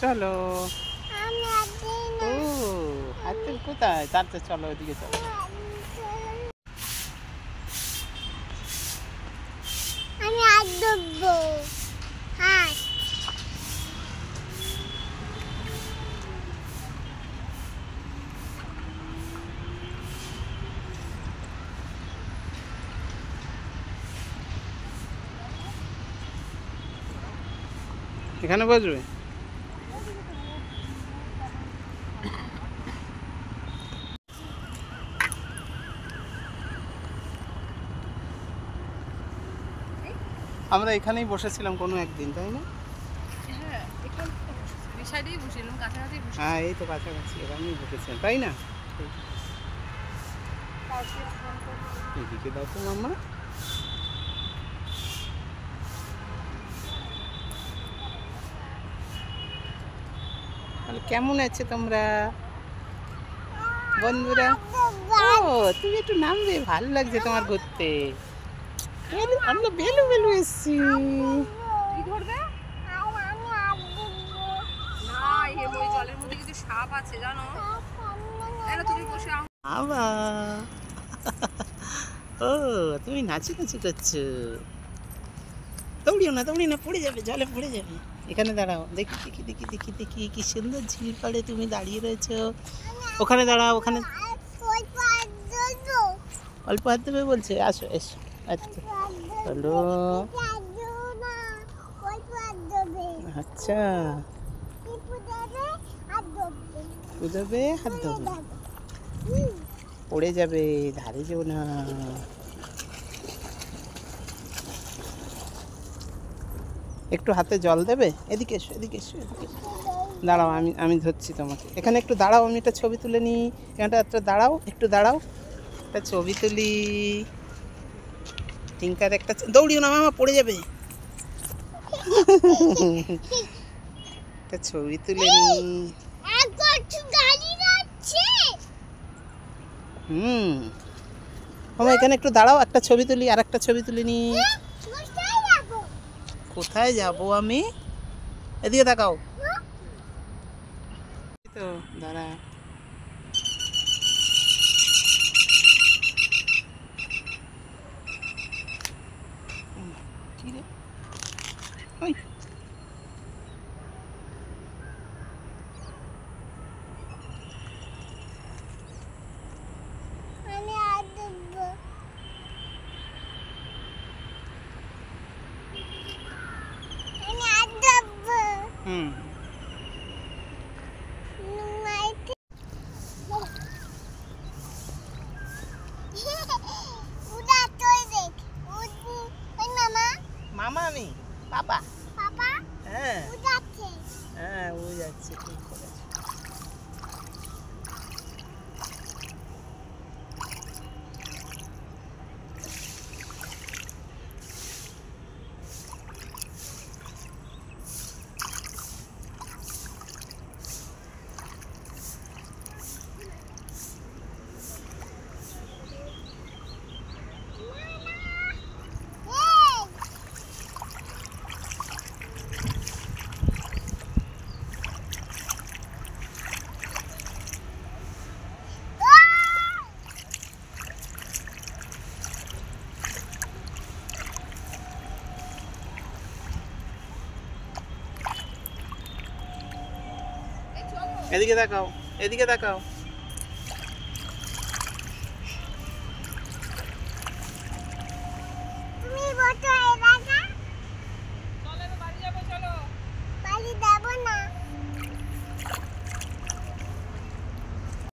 চলো। ও হাতে কোথায়? তারটা চলো, ওদিকে চলো। আমি হাত ধরবো। হাত। এখানে বসবে? আমরা এখানেই বসেছিলাম কোনো একদিন, তাই না? হ্যাঁ, এই তো কাছাকাছি এখানেই বসেছেন, তাই না? এদিকে দাও তো মাম্মা। কেমন আছে তোমরা বন্ধুরা? ও তুমি একটু নামবে, ভালো লাগছে তোমার ঘুরতে। আমরা বেলু বেলু এসছি। ও তুমি নাচি নাচি করছো। দৌড়িও না, দৌড়িও না, পড়ে যাবে, জলে পড়ে যাবে। এখানে দাঁড়াও, দেখি দেখি দেখি দেখি দেখি কি সুন্দর ঝিল পাড়ে তুমি দাঁড়িয়ে রয়েছো। ওখানে দাঁড়াও, ওখানে অল্প হাত দেবে বলছে। আসো এসো, আচ্ছা হ্যালো। আচ্ছা উদবে হাত ধরবে, পড়ে যাবে, ধারে যেও না। একটু হাতে জল দেবে? এদিকে এসো, এদিকে এসো, এদিকে দাঁড়াও, আমি ধরছি তোমাকে। এখানে একটু দাঁড়াও, আমি একটা ছবি তুলে নিই। এখানটা একটা দাঁড়াও, একটু দাঁড়াও, একটা ছবি তুলি। টিঙ্কার একটা দৌড়িও না মামা, পড়ে যাবে। একটা ছবি তুলে নিই। মামা এখানে একটু দাঁড়াও, একটা ছবি তুলি, আর একটা ছবি তুলে নিই। কোথায় যাব আমি? এদিকে তাকাও তো, দাঁড়া। কি রে? ওই মামা আমি পাপা। হ্যাঁ হ্যাঁ, ও যাচ্ছে, ঠিক করেছে। এদিকে তাকাও, এদিকে তাকাও। তুমি